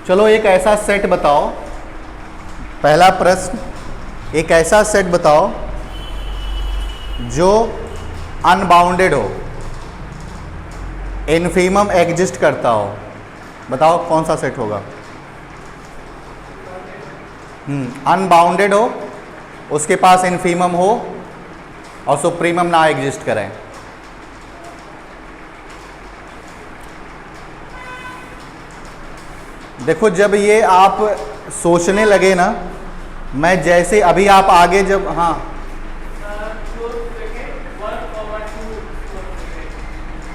चलो एक ऐसा सेट बताओ, पहला प्रश्न, एक ऐसा सेट बताओ जो अनबाउंडेड हो, इनफिमम एग्जिस्ट करता हो। बताओ कौन सा सेट होगा? अनबाउंडेड हो, उसके पास इनफिमम हो और सुप्रीमम ना एग्जिस्ट करें। देखो जब ये आप सोचने लगे ना, मैं जैसे अभी आप आगे जब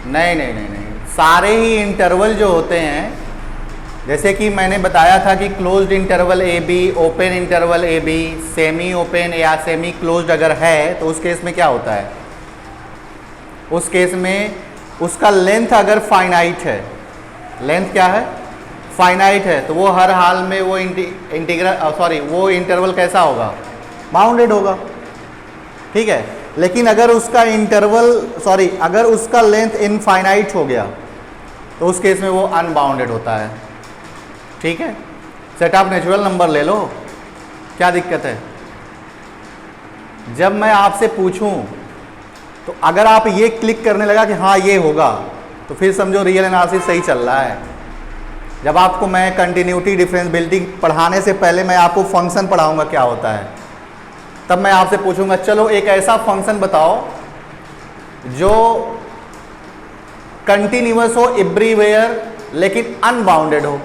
नहीं नहीं नहीं नहीं, सारे ही इंटरवल जो होते हैं, जैसे कि मैंने बताया था कि closed interval A B, open interval A B, semi open या सेमी क्लोज्ड अगर है तो उस केस में क्या होता है? उस केस में उसका लेंथ अगर फाइनाइट है, लेंथ क्या है? फाइनाइट है, तो वो हर हाल में वो वो इंटरवल कैसा होगा? बाउंडेड होगा। ठीक है, लेकिन अगर उसका अगर उसका लेंथ इनफाइनाइट हो गया तो उस केस में वो अनबाउंडेड होता है। ठीक है, सेट ऑफ नेचुरल नंबर ले लो, क्या दिक्कत है? जब मैं आपसे पूछूं तो अगर आप ये क्लिक करने लगा कि हाँ ये होगा, तो फिर समझो रियल एनालिसिस सही चल रहा है। जब आपको मैं कंटिन्यूटी डिफरेंशिएबिलिटी पढ़ाने से पहले मैं आपको फंक्शन पढ़ाऊंगा क्या होता है, तब मैं आपसे पूछूंगा चलो एक ऐसा फंक्शन बताओ जो कंटिन्यूअस हो एवरीवेयर लेकिन अनबाउंडेड हो।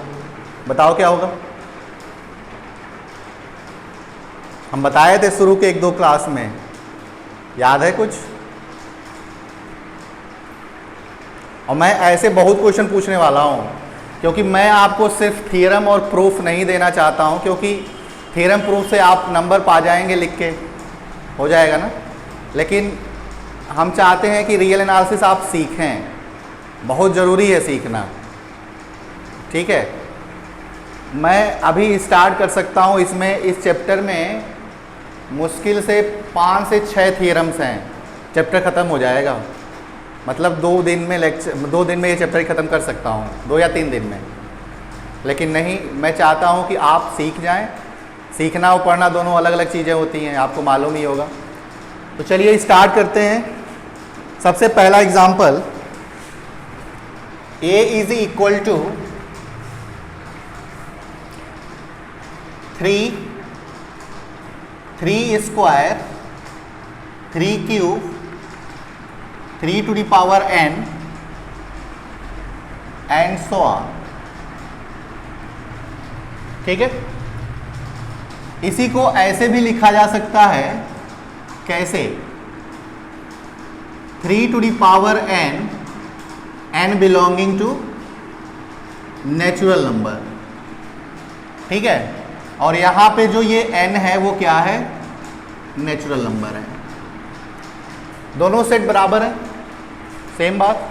बताओ क्या होगा? हम बताए थे शुरू के 1-2 क्लास में, याद है कुछ? और मैं ऐसे बहुत क्वेश्चन पूछने वाला हूं, क्योंकि मैं आपको सिर्फ थ्योरम और प्रूफ नहीं देना चाहता हूं, क्योंकि थ्योरम प्रूफ से आप नंबर पा जाएंगे, लिख के हो जाएगा ना, लेकिन हम चाहते हैं कि रियल एनालिसिस आप सीखें, बहुत ज़रूरी है सीखना। ठीक है, मैं अभी स्टार्ट कर सकता हूं इसमें, इस चैप्टर में मुश्किल से 5 से 6 थ्योरम्स हैं, चैप्टर ख़त्म हो जाएगा। मतलब 2 दिन में ये चैप्टर ख़त्म कर सकता हूँ, 2 या 3 दिन में। लेकिन नहीं, मैं चाहता हूँ कि आप सीख जाएं। सीखना और पढ़ना दोनों अलग अलग चीज़ें होती हैं, आपको मालूम ही होगा। तो चलिए स्टार्ट करते हैं। सबसे पहला example, a is equal to 3 square 3 cube 3 to the power n and so on. ठीक है, इसी को ऐसे भी लिखा जा सकता है, कैसे? 3 to the power n belonging to natural number. ठीक है, और यहां पे जो ये n है वो क्या है? नेचुरल नंबर है। दोनों सेट बराबर है, सेम बात।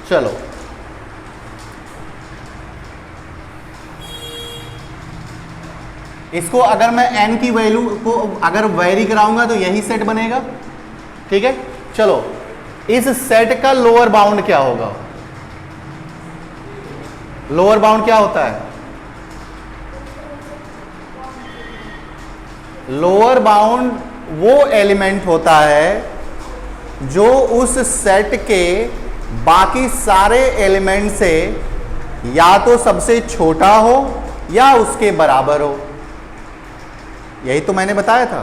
चलो इसको अगर मैं n की वैल्यू को अगर वेरी कराऊंगा तो यही सेट बनेगा। ठीक है, चलो इस सेट का लोअर बाउंड क्या होगा? लोअर बाउंड क्या होता है? लोअर बाउंड वो एलिमेंट होता है जो उस सेट के बाकी सारे एलिमेंट से या तो सबसे छोटा हो या उसके बराबर हो। यही तो मैंने बताया था।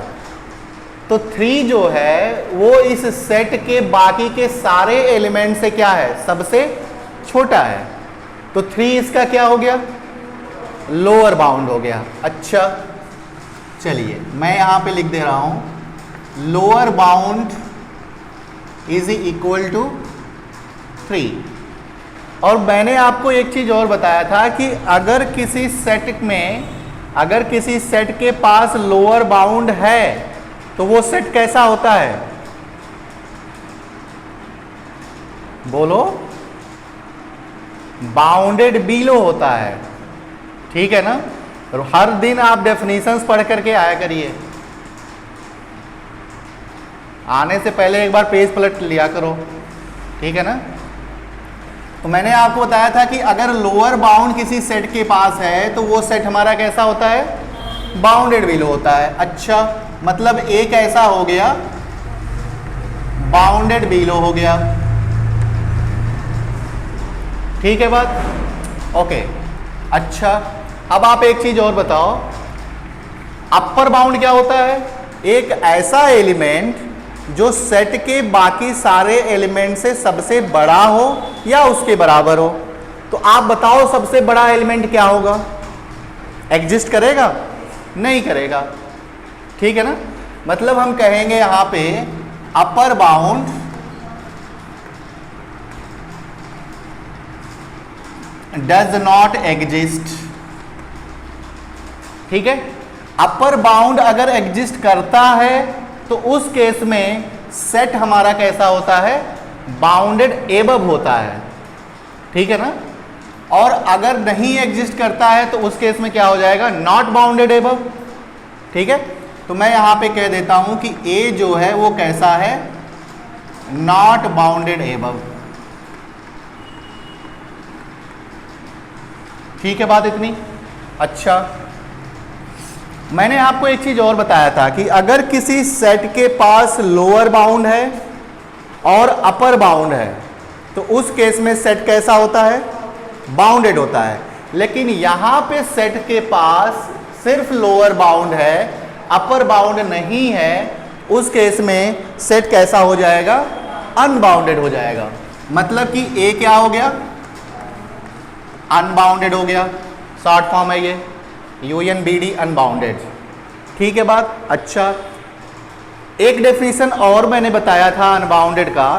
तो 3 जो है वो इस सेट के बाकी के सारे एलिमेंट से क्या है? सबसे छोटा है। तो 3 इसका क्या हो गया? लोअर बाउंड हो गया। अच्छा चलिए मैं यहां पे लिख दे रहा हूं, lower bound is equal to 3। और मैंने आपको एक चीज और बताया था कि अगर किसी सेट के पास लोअर बाउंड है तो वो सेट कैसा होता है? बोलो, बाउंडेड बिलो होता है। ठीक है ना? और हर दिन आप डेफिनेशंस पढ़ करके आया करिए, आने से पहले एक बार पेज पलट लिया करो। ठीक है ना? तो मैंने आपको बताया था कि अगर लोअर बाउंड किसी सेट के पास है तो वो सेट हमारा कैसा होता है, बाउंडेड बिलो होता है। अच्छा, मतलब एक ऐसा हो गया बाउंडेड बिलो हो गया, ठीक है बात, ओके। अच्छा, अब आप एक चीज और बताओ, अपर बाउंड क्या होता है, एक ऐसा एलिमेंट जो सेट के बाकी सारे एलिमेंट से सबसे बड़ा हो या उसके बराबर हो। तो आप बताओ सबसे बड़ा एलिमेंट क्या होगा, एग्जिस्ट करेगा, नहीं करेगा, ठीक है ना। मतलब हम कहेंगे यहां पे upper bound does not exist, ठीक है। अपर बाउंड अगर एग्जिस्ट करता है तो उस केस में सेट हमारा कैसा होता है, बाउंडेड एबव होता है, ठीक है ना। और अगर नहीं एग्जिस्ट करता है तो उस केस में क्या हो जाएगा, नॉट बाउंडेड एबव, ठीक है। तो मैं यहां पे कह देता हूं कि ए जो है वो कैसा है, नॉट बाउंडेड एबव, ठीक है बात इतनी। अच्छा, मैंने आपको एक चीज और बताया था कि अगर किसी सेट के पास लोअर बाउंड है और अपर बाउंड है तो उस केस में सेट कैसा होता है, बाउंडेड होता है। लेकिन यहां पे सेट के पास सिर्फ लोअर बाउंड है, अपर बाउंड नहीं है, उस केस में सेट कैसा हो जाएगा, अनबाउंडेड हो जाएगा। मतलब कि ए क्या हो गया, अनबाउंडेड हो गया, शॉर्ट फॉर्म है ये UNBD, अनबाउंडेड, ठीक है बात। अच्छा, एक डेफिनेशन और मैंने बताया था अनबाउंडेड का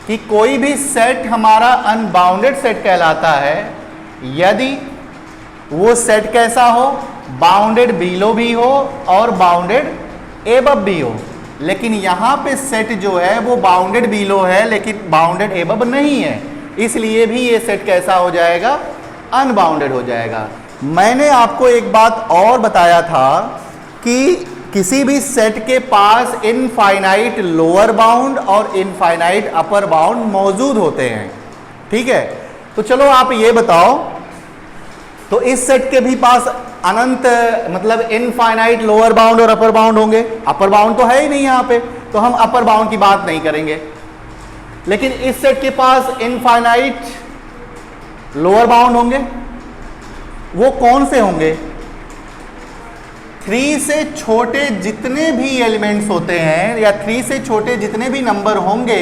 कि कोई भी सेट हमारा अनबाउंडेड सेट कहलाता है यदि वो सेट कैसा हो, बाउंडेड बिलो भी हो और बाउंडेड एबव भी हो। लेकिन यहां पे सेट जो है वो बाउंडेड बिलो है लेकिन बाउंडेड एबव नहीं है, इसलिए भी ये सेट कैसा हो जाएगा, अनबाउंडेड हो जाएगा। मैंने आपको एक बात और बताया था कि किसी भी सेट के पास इनफाइनाइट लोअर बाउंड और इनफाइनाइट अपर बाउंड मौजूद होते हैं, ठीक है। तो चलो आप ये बताओ, तो इस सेट के भी पास अनंत मतलब इनफाइनाइट लोअर बाउंड और अपर बाउंड होंगे, अपर बाउंड तो है ही नहीं यहां पे, तो हम अपर बाउंड की बात नहीं करेंगे। लेकिन इस सेट के पास इनफाइनाइट लोअर बाउंड होंगे, वो कौन से होंगे, 3 से छोटे जितने भी एलिमेंट्स होते हैं या 3 से छोटे जितने भी नंबर होंगे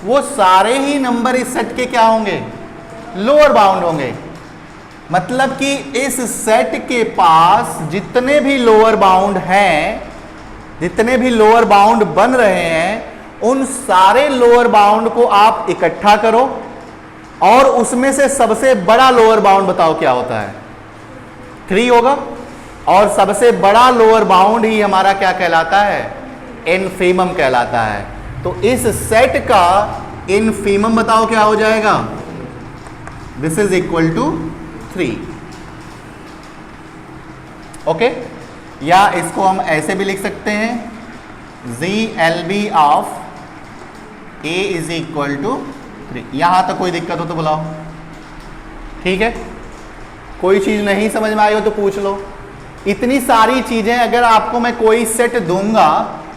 वो सारे ही नंबर इस सेट के क्या होंगे, लोअर बाउंड होंगे। मतलब कि इस सेट के पास जितने भी लोअर बाउंड हैं, जितने भी लोअर बाउंड बन रहे हैं, उन सारे लोअर बाउंड को आप इकट्ठा करो और उसमें से सबसे बड़ा लोअर बाउंड बताओ क्या होता है, 3 होगा। और सबसे बड़ा लोअर बाउंड ही हमारा क्या कहलाता है, इनफीमम कहलाता है। तो इस सेट का इनफीमम बताओ क्या हो जाएगा, this is equal to 3, okay. या इसको हम ऐसे भी लिख सकते हैं, ZLB of A is equal to 3। यहां तक कोई दिक्कत हो तो बुलाओ, ठीक है। कोई चीज नहीं समझ में आई हो तो पूछ लो। इतनी सारी चीजें अगर आपको मैं कोई सेट दूंगा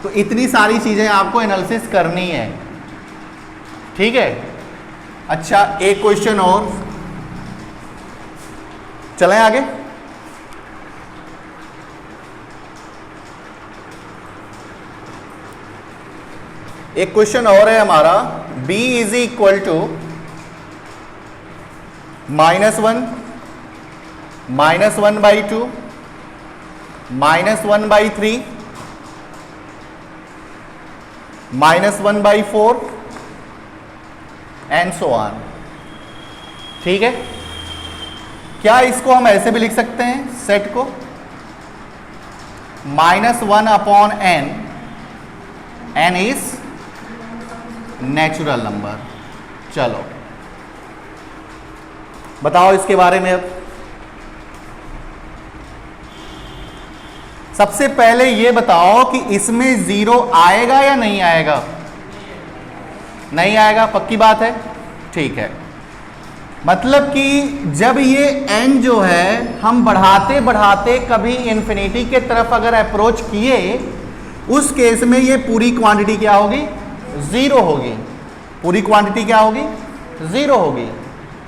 तो इतनी सारी चीजें आपको एनालिसिस करनी है, ठीक है। अच्छा, एक क्वेश्चन और, चलें आगे। एक क्वेश्चन और है हमारा, B is equal to -1, -1/2, -1/3, -1/4 and so on, ठीक है। क्या इसको हम ऐसे भी लिख सकते हैं सेट को, -1/n, n is natural number. चलो बताओ इसके बारे में। अब सबसे पहले ये बताओ कि इसमें 0 आएगा या नहीं आएगा, नहीं आएगा, पक्की बात है, ठीक है। मतलब कि जब ये n जो है हम बढ़ाते बढ़ाते कभी इन्फिनिटी के तरफ अगर अप्रोच किए, उस केस में ये पूरी क्वांटिटी क्या होगी? ज़ीरो होगी। पूरी क्वांटिटी क्या होगी? ज़ीरो होगी।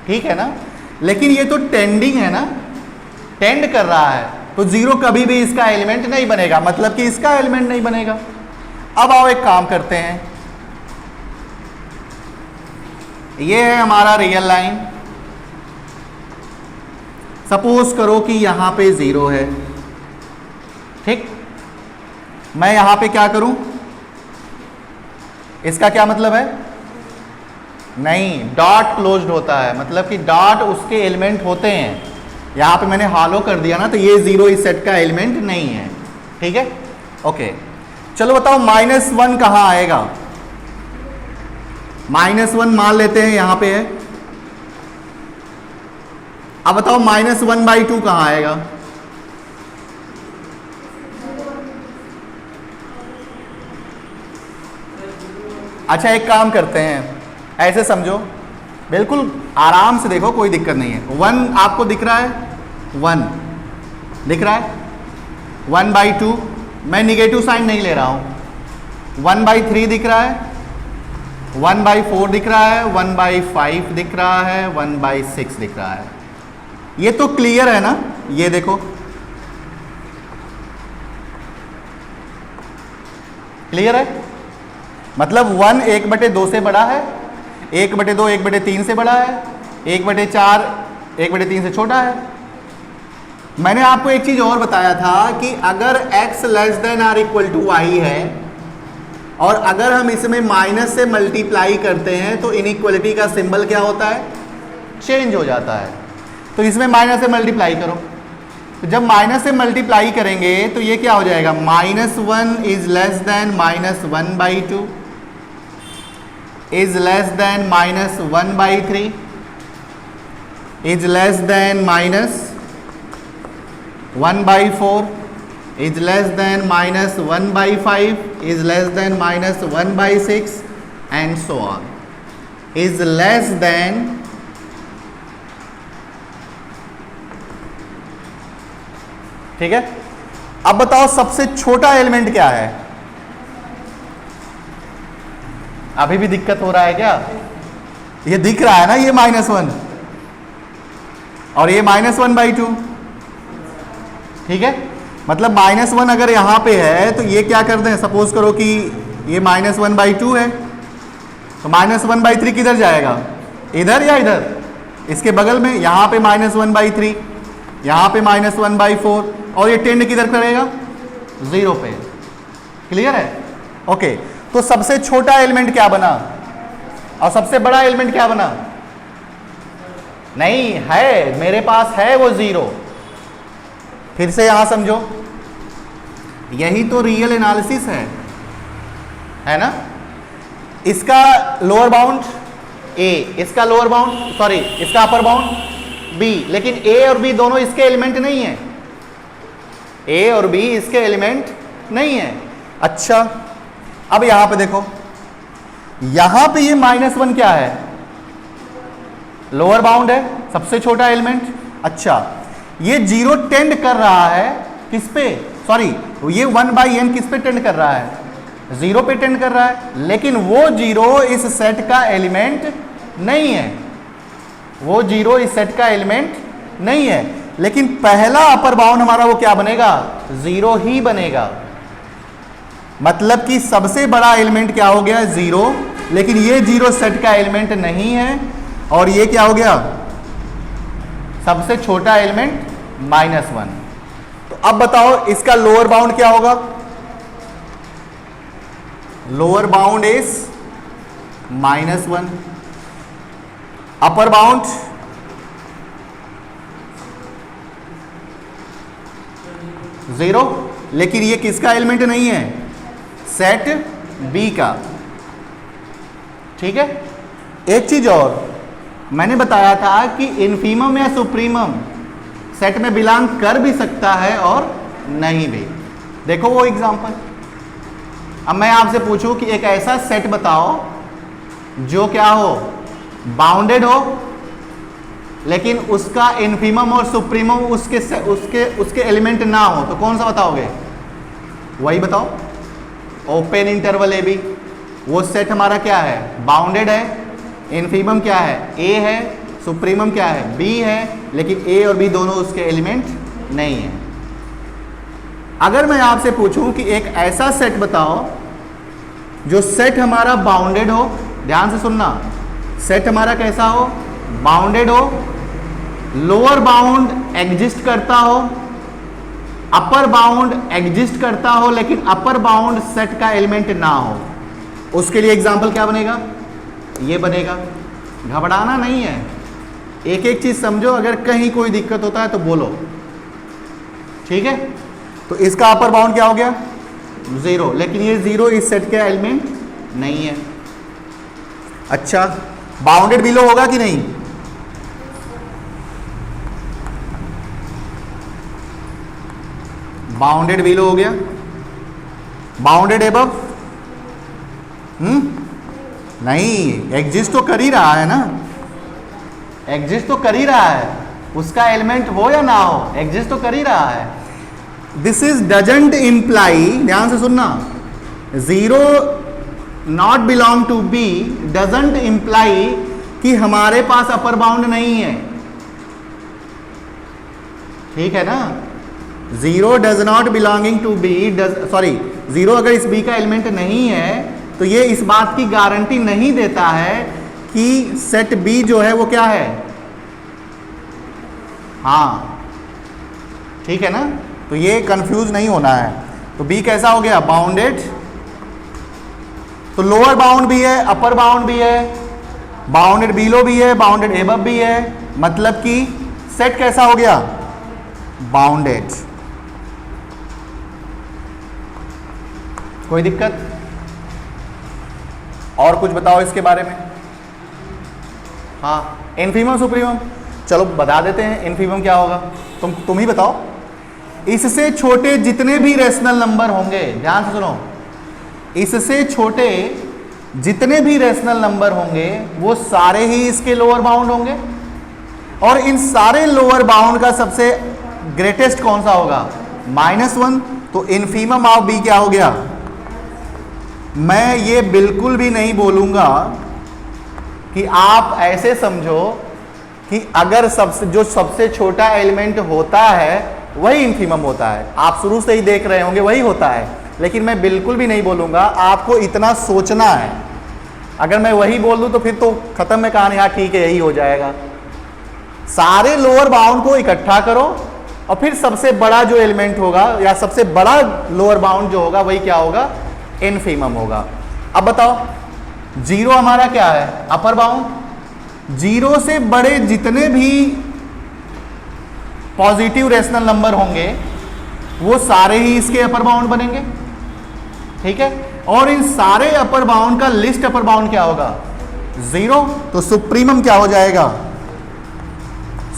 ठीक है ना? लेकिन ये तो टेंडिंग है ना, टेंड कर रहा है, तो ज़ीरो कभी भी इसका एलिमेंट नहीं बनेगा, मतलब कि इसका एलिमेंट नहीं बनेगा। अब आओ एक काम करते हैं, ये है हमारा रियल लाइन। सपोज करो कि यहां पे ज़ीरो है, ठीक। मैं यहां पे क्या करूं? इसका क्या मतलब है? नहीं, डॉट क्लोज्ड होता है, मतलब कि डॉट उसके एलिमेंट होते हैं। यहां पे मैंने हालो कर दिया ना, तो ये ज़ीरो इस सेट का एलिमेंट नहीं है। ठीक है, ओके। चलो बताओ -1 कहां आएगा? -1 मान लेते हैं यहां पे है। अब बताओ -1/2 कहां आएगा? अच्छा एक काम करते हैं, ऐसे समझो, बिल्कुल आराम से देखो, कोई दिक्कत नहीं है। 1 आपको दिख रहा है? 1 दिख रहा है? 1/2, मैं निगेटिव साइन नहीं ले रहा हूं। 1/3 दिख रहा है? 1/4 दिख रहा है? 1/5 दिख रहा है? 1/6 दिख रहा है? ये तो क्लियर है ना? ये देखो, क्लियर है? मतलब 1 1/2 से बड़ा है, 1/2 1/3 से बड़ा है, 1/4 1/3 से छोटा है। मैंने आपको एक चीज और बताया था कि अगर x < y है और अगर हम इसमें माइनस से मल्टीप्लाई करते हैं तो इनइक्वलिटी का सिंबल क्या होता है? चेंज हो जाता है। तो इसमें माइनस से मल्टीप्लाई करो, तो जब माइनस से मल्टीप्लाई करेंगे तो ये क्या हो जाएगा? -1 is -1/2 is -1/3 is -1/4 is -1/5 is -1/6 and so on is ठीक है। अब बताओ सबसे छोटा एलिमेंट क्या है? अभी भी दिक्कत हो रहा है क्या? ये दिख रहा है ना, ये -1 और ये -1/2। ठीक है, मतलब -1 अगर यहां पे है तो ये क्या कर दें? सपोज करो कि ये -1/2 है, तो -1/3 किधर जाएगा? इधर या इधर? इसके बगल में, यहां पे -1/3, यहां पे -1/4, और ये टेंड किधर करेगा? 0 पे। क्लियर है? ओके, तो सबसे छोटा एलिमेंट क्या बना और सबसे बड़ा एलिमेंट क्या बना? नहीं है, मेरे पास है वो 0। फिर से यहां समझो, यही तो रियल एनालिसिस है ना? इसका लोअर बाउंड a, इसका लोअर बाउंड सॉरी इसका अपर बाउंड b, लेकिन a और b दोनों इसके एलिमेंट नहीं है। a और b इसके एलिमेंट नहीं है। अच्छा, अब यहां पे देखो, यहां पे ये -1 क्या है? लोअर बाउंड है, सबसे छोटा एलिमेंट। अच्छा, ये 0 टेंड कर रहा है किस पे? सॉरी, ये 1/n किस पे टेंड कर रहा है? 0 पे टेंड कर रहा है, लेकिन वो 0 इस सेट का एलिमेंट नहीं है। वो 0 इस सेट का एलिमेंट नहीं है, लेकिन पहला अपर बाउंड हमारा वो क्या बनेगा? 0 ही बनेगा। मतलब कि सबसे बड़ा एलिमेंट क्या हो गया? 0, लेकिन ये 0 सेट का एलिमेंट नहीं है, और ये क्या हो गया? सबसे छोटा एलिमेंट -1। तो अब बताओ इसका लोअर बाउंड क्या होगा? Lower bound is -1, upper bound zero, लेकिन ये किसका एलिमेंट नहीं है? सेट बी का। ठीक है, एक चीज और मैंने बताया था कि इन्फीमम या सुप्रीमम सेट में बिलोंग कर भी सकता है और नहीं भी। देखो वो एग्जांपल, अब मैं आपसे पूछूं कि एक ऐसा सेट बताओ जो क्या हो? बाउंडेड हो लेकिन उसका इन्फीमम और सुप्रीमम उसके एलिमेंट ना हो, तो कौन सा बताओगे? वही बताओ, ओपन इंटरवल ए बी। वो सेट हमारा क्या है? बाउंडेड है। इन्फीमम क्या है? ए है। सुप्रीमम क्या है? बी है। लेकिन ए और बी दोनों उसके एलिमेंट नहीं है। अगर मैं आपसे पूछूं कि एक ऐसा सेट बताओ जो सेट हमारा बाउंडेड हो, ध्यान से सुनना, सेट हमारा कैसा हो? बाउंडेड हो, लोअर बाउंड एग्जिस्ट करता हो, अपर बाउंड एग्जिस्ट करता हो, लेकिन अपर बाउंड सेट का एलिमेंट ना हो, उसके लिए एग्जाम्पल क्या बनेगा? ये बनेगा। घबराना नहीं है, एक एक चीज समझो, अगर कहीं कोई दिक्कत होता है तो बोलो, ठीक है? तो इसका अपर बाउंड क्या हो गया? 0, लेकिन ये 0 इस सेट का एलिमेंट नहीं है। अच्छा, बाउंडेड बिलो होगा कि नहीं? बाउंडेड बिलो हो गया। Bounded above? नहीं, एग्जिस्ट तो कर ही रहा है ना, एग्जिस्ट तो कर ही रहा है, उसका एलिमेंट हो या ना हो, एग्जिस्ट तो कर ही रहा है। दिस इज डजंट इंप्लाई, ध्यान से सुनना, 0 not belong to B doesn't imply कि हमारे पास अपर बाउंड नहीं है, ठीक है ना? 0 does not belonging to B, sorry 0 अगर इस बी का एलिमेंट नहीं है तो ये इस बात की गारंटी नहीं देता है कि सेट बी जो है वो क्या है, हाँ, ठीक है ना? तो ये कंफ्यूज नहीं होना है। तो बी कैसा हो गया? बाउंडेड। तो लोअर बाउंड भी है, अपर बाउंड भी है, बाउंडेड बिलो भी है, बाउंडेड एबव भी है, मतलब कि सेट कैसा हो गया? बाउंडेड। कोई दिक्कत? और कुछ बताओ इसके बारे में। हाँ, इन्फीमम सुप्रीमम, चलो बता देते हैं इन्फीमम क्या होगा, तुम ही बताओ। इससे छोटे जितने भी रेशनल नंबर होंगे, ध्यान से सुनो, इससे छोटे जितने भी रेशनल नंबर होंगे वो सारे ही इसके लोअर बाउंड होंगे, और इन सारे लोअर बाउंड का सबसे ग्रेटेस्ट कौन सा होगा? -1। तो इन्फीमम ऑफ बी क्या हो गया? मैं ये बिल्कुल भी नहीं बोलूंगा कि आप ऐसे समझो कि अगर सबसे छोटा एलिमेंट होता है वही इन्फीमम होता है। आप शुरू से ही देख रहे होंगे वही होता है, लेकिन मैं बिल्कुल भी नहीं बोलूंगा, आपको इतना सोचना है। अगर मैं वही बोल दूं तो फिर तो खत्म है कहानी, हाँ ठीक है यही हो जाएगा। सारे लोअर बाउंड को इकट्ठा करो और फिर सबसे बड़ा जो एलिमेंट होगा या सबसे बड़ा लोअर बाउंड जो होगा वही क्या होगा? इन्फीमम होगा। अब बताओ 0 हमारा क्या है? Upper bound. 0 से बड़े जितने भी पॉजिटिव रेशनल नंबर होंगे वो सारे ही इसके अपर बाउंड बनेंगे, ठीक है? और इन सारे अपर बाउंड का लिस्ट अपर बाउंड क्या होगा? 0। तो सुप्रीमम क्या हो जाएगा?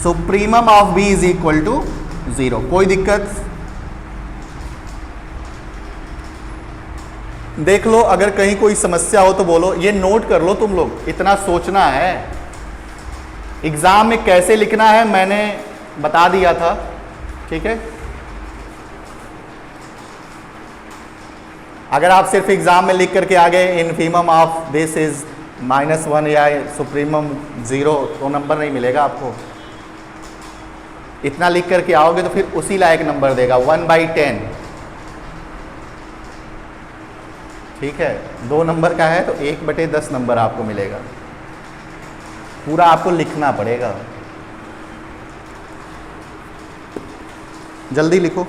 Supremum of B is equal to 0। कोई दिक्कत? देख लो, अगर कहीं कोई समस्या हो तो बोलो, ये नोट कर लो तुम लोग, इतना सोचना है। एग्जाम में कैसे लिखना है मैंने बता दिया था, ठीक है? अगर आप सिर्फ एग्जाम में लिख करके आ गए इन्फीमम ऑफ दिस इज -1 या सुप्रीमम 0 तो नंबर नहीं मिलेगा आपको। इतना लिख करके आओगे तो फिर उसी लायक नंबर देगा 1/10, ठीक है? 2 नंबर का है तो 1/10 नंबर आपको मिलेगा। पूरा आपको लिखना पड़ेगा, जल्दी लिखो।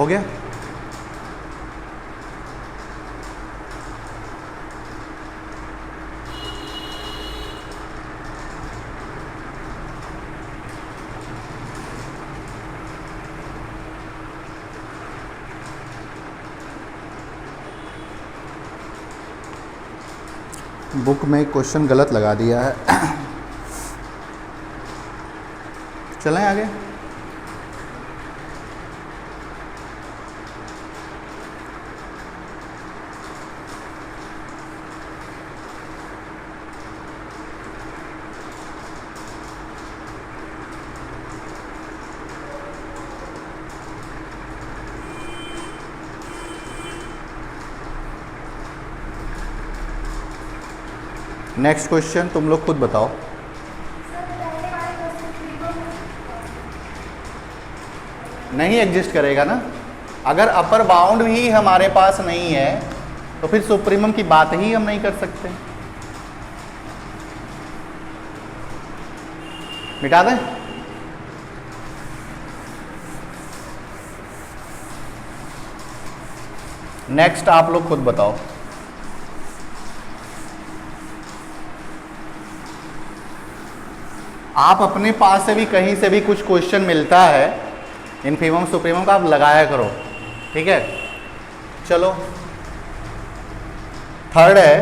हो गया। बुक में क्वेश्चन गलत लगा दिया है। चलें आगे। नेक्स्ट क्वेश्चन तुम लोग खुद बताओ। नहीं एग्जिस्ट करेगा ना, अगर अपर बाउंड ही हमारे पास नहीं है तो फिर सुप्रीमम की बात ही हम नहीं कर सकते। मिटा दें। नेक्स्ट आप लोग खुद बताओ। आप अपने पास से भी कहीं से भी कुछ क्वेश्चन मिलता है इन्फीमम सुप्रीमम का, आप लगाया करो, ठीक है। चलो थर्ड है,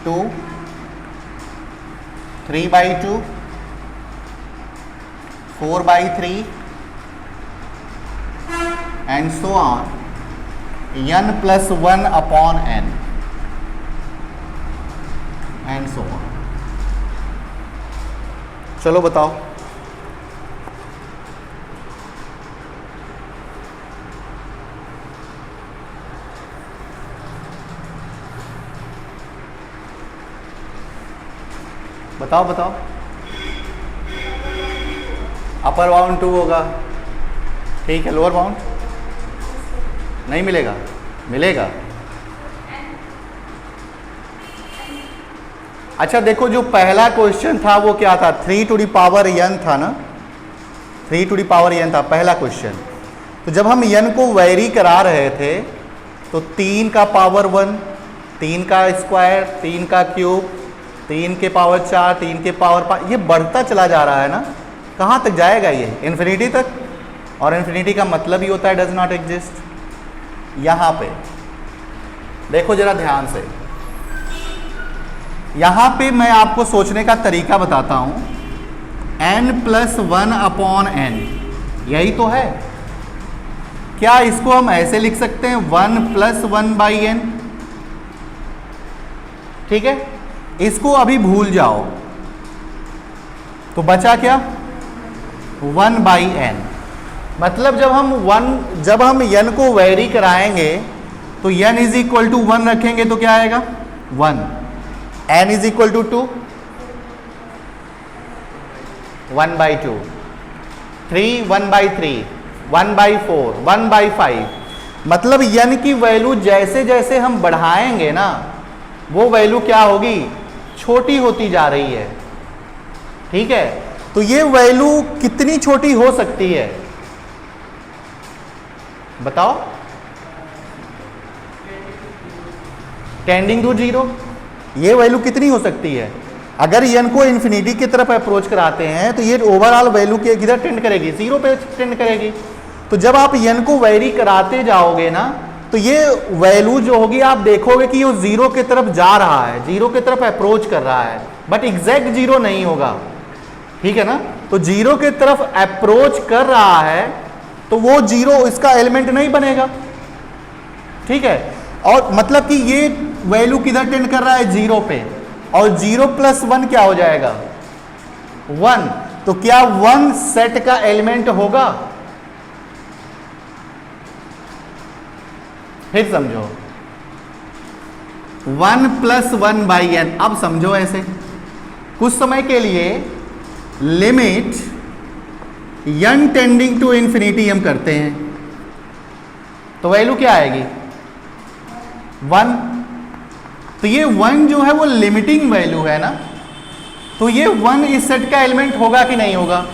two 3/2 4/3 and so on n+1/n and so on. चलो बताओ। बताओ बताओ। अपर बाउंड 2 होगा, ठीक है। लोअर बाउंड नहीं मिलेगा, मिलेगा। अच्छा देखो, जो पहला क्वेश्चन था वो क्या था, 3n था ना, 3n था पहला क्वेश्चन। तो जब हम n को वेरी करा रहे थे तो 3 का पावर 1, 3 का स्क्वायर, 3 का क्यूब, 3 के पावर 4, 3 के पावर 5, ये बढ़ता चला जा रहा है ना। कहाँ तक जाएगा ये? इन्फिनिटी तक। और इन्फिनिटी का मतलब ही होता है डज नॉट एग्जिस्ट। यहाँ पे देखो जरा ध्यान से, यहाँ पे मैं आपको सोचने का तरीका बताता हूँ। n+1/n यही तो है। क्या इसको हम ऐसे लिख सकते हैं 1+1/n? ठीक है, इसको अभी भूल जाओ तो बचा क्या, 1/n। मतलब जब हम n को वेरी कराएंगे तो n = 1 रखेंगे तो क्या आएगा 1, n = 2 1/2, 3 1/3, 1/4, 1/5। मतलब n की वैल्यू जैसे जैसे हम बढ़ाएंगे ना वो वैल्यू क्या होगी, छोटी होती जा रही है। ठीक है, तो ये वैल्यू कितनी छोटी हो सकती है बताओ, टेंडिंग टू 0। ये वैल्यू कितनी हो सकती है? अगर n को इन्फिनिटी की तरफ अप्रोच कराते हैं तो ये ओवरऑल वैल्यू के किधर टेंड करेगी, 0 पे टेंड करेगी। तो जब आप n को वेरी कराते जाओगे ना तो ये वैल्यू जो होगी आप देखोगे कि ये 0 की तरफ जा रहा है, 0 की तरफ अप्रोच कर रहा है, बट एग्जैक्ट 0 नहीं होगा। ठीक है ना, तो 0 की तरफ अप्रोच कर रहा है तो वो 0 इसका एलिमेंट नहीं बनेगा। ठीक है, और मतलब कि ये वैल्यू किधर टेंड कर रहा है 0 पे, और 0 + 1 क्या हो जाएगा 1। तो क्या 1 सेट का एलिमेंट होगा? फिर समझो 1+1/n। अब समझो ऐसे कुछ समय के लिए limit n tending to infinity हम करते हैं तो वैल्यू क्या आएगी 1। तो ये 1 जो है वो लिमिटिंग वैल्यू है ना, तो ये 1 इस सेट का एलिमेंट होगा कि नहीं होगा?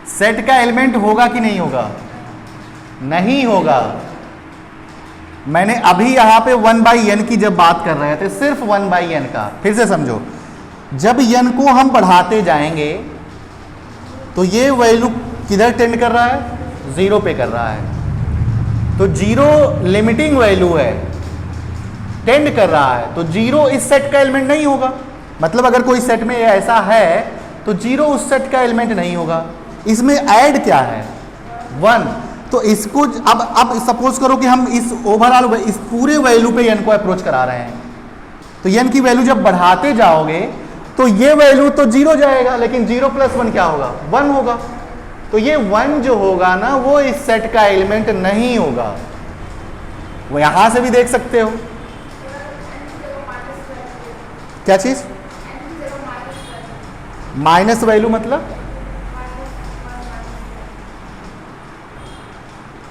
सेट का एलिमेंट होगा कि नहीं होगा? नहीं होगा। मैंने अभी यहां पे 1/n की जब बात कर रहे थे, सिर्फ 1/n का, फिर से समझो, जब n को हम बढ़ाते जाएंगे तो ये वैल्यू किधर टेंड कर रहा है? 0 पे कर रहा है। तो 0 लिमिटिंग वैल्यू है, टेंड कर रहा है, तो 0 इस सेट का एलिमेंट नहीं होगा। मतलब अगर कोई सेट में ऐसा है तो 0 उस सेट का एलिमेंट नहीं होगा। इसमें ऐड क्या है? 1। तो इसको अब सपोज करो कि हम इस ओवरऑल इस पूरे वैल्यू पे n को अप्रोच करा रहे हैं, तो n की वैल्यू जब बढ़ाते जाओगे तो ये वैल्यू तो 0 जाएगा, लेकिन 0 + 1 क्या होगा? 1 होगा। तो ये 1 जो होगा ना, वो इस सेट का एलिमेंट नहीं होगा। वो यहां से भी देख सकते हो। क्या चीज? माइनस वैल्यू मतलब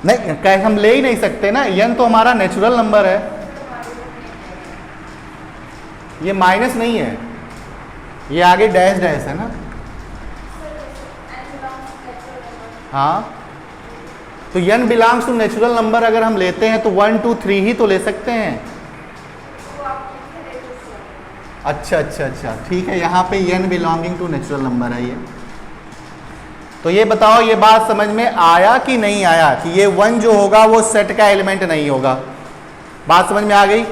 नहीं, कहीं हम ले ही नहीं सकते ना, n तो हमारा नेचुरल नंबर है, ये माइनस नहीं है, ये आगे डैश डैश है ना। हाँ, तो n belongs to natural number अगर हम लेते हैं तो 1 2 3 ही तो ले सकते हैं। अच्छा अच्छा अच्छा, ठीक है, यहाँ पे n belonging to natural number है ये। तो ये बताओ, ये बात समझ में आया कि नहीं आया कि ये 1 जो होगा वो सेट का एलिमेंट नहीं होगा? बात समझ में आ गई?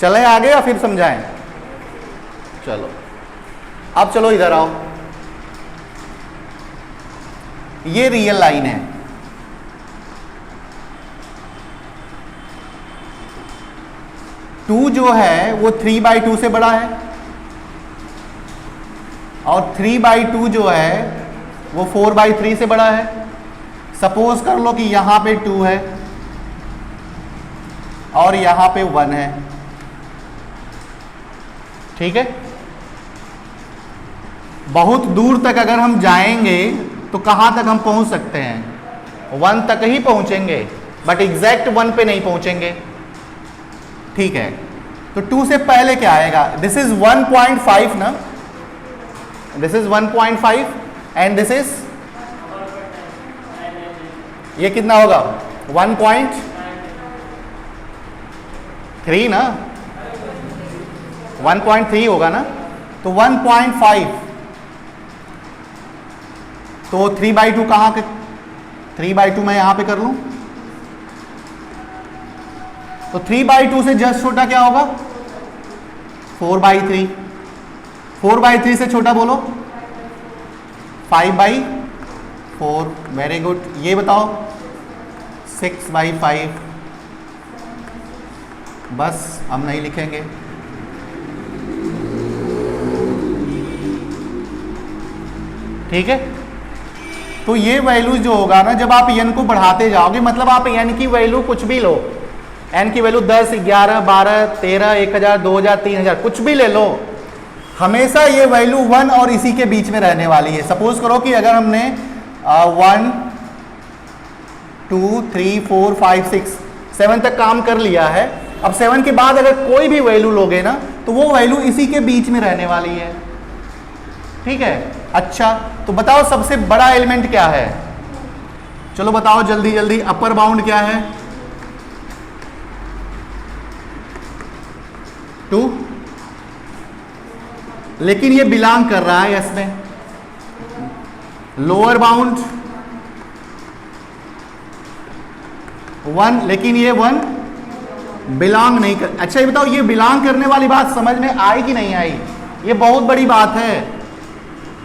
चलें आगे या फिर समझाएं? चलो, अब चलो इधर आओ। ये रियल लाइन है, टू जो है वो 3/2 से बड़ा है, और 3/2 जो है वो 4/3 से बड़ा है। सपोज कर लो कि यहां पे 2 है और यहां पे 1 है, ठीक है। बहुत दूर तक अगर हम जाएंगे तो कहां तक हम पहुंच सकते हैं? 1 तक ही पहुंचेंगे, बट एग्जैक्ट 1 पे नहीं पहुंचेंगे, ठीक है। तो 2 से पहले क्या आएगा? दिस इज 1.5 ना, this is 1.5 and this is, ये कितना होगा? 1.3 ना, 1.3 होगा ना, तो 1.5, तो 3/2 कहाँ के? 3/2 मैं यहां पे कर लूं, तो 3/2 से जस्ट छोटा क्या होगा? 4/3। 4/3 से छोटा बोलो? 5/4। Very good. ये बताओ 6/5। बस हम नहीं लिखेंगे, ठीक है। तो ये वैल्यू जो होगा ना, जब आप n को बढ़ाते जाओगे, मतलब आप n की वैल्यू कुछ भी लो, n की वैल्यू 10 11 12 13 1000 2000 3000 कुछ भी ले लो, हमेशा ये वैल्यू 1 और इसी के बीच में रहने वाली है। सपोज करो कि अगर हमने 1 2 3 4 5 6 7 तक काम कर लिया है, अब 7 के बाद अगर कोई भी वैल्यू लोगे ना, तो वो वैल्यू इसी के बीच में रहने वाली है, ठीक है। अच्छा, तो बताओ सबसे बड़ा एलिमेंट क्या है? चलो बताओ जल्दी जल्दी, अपर बाउंड क्या है? 2, लेकिन ये बिलोंग कर रहा है इसमें। लोअर बाउंड 1, लेकिन ये 1 बिलोंग नहीं कर। अच्छा ये बताओ, ये बिलोंग करने वाली बात समझ में आई कि नहीं आई? ये बहुत बड़ी बात है,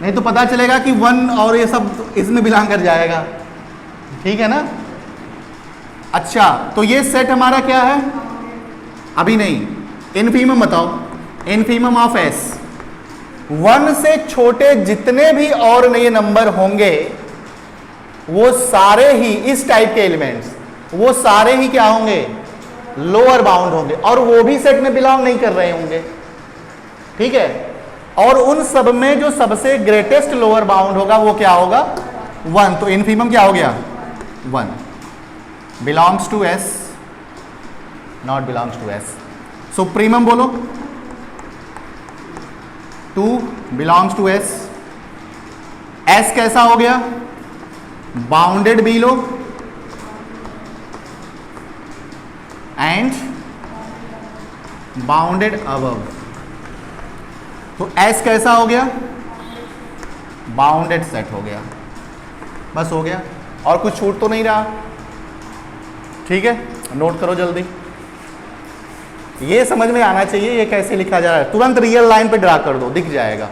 नहीं तो पता चलेगा कि 1 और ये सब इसमें बिलोंग कर जाएगा, ठीक है ना। अच्छा, तो ये सेट हमारा क्या है? अभी नहीं, इनफीमम बताओ, इनफीमम ऑफ S। 1 से छोटे जितने भी और नए नंबर होंगे वो सारे ही इस टाइप के एलिमेंट्स, वो सारे ही क्या होंगे? लोअर बाउंड होंगे, और वो भी सेट में बिलोंग नहीं कर रहे होंगे, ठीक है। और उन सब में जो सबसे ग्रेटेस्ट लोअर बाउंड होगा वो क्या होगा? 1। तो इनफीमम क्या हो गया? 1। Belongs to S, not belongs to S. सुप्रीमम बोलो, 2 बिलोंग्स टू एस। एस कैसा हो गया? Bounded below and bounded above. तो एस कैसा हो गया? बाउंडेड सेट हो गया। बस हो गया, और कुछ छूट तो नहीं रहा। ठीक है, नोट करो जल्दी। ये समझ में आना चाहिए ये कैसे लिखा जा रहा है। तुरंत रियल लाइन पे ड्रा कर दो, दिख जाएगा।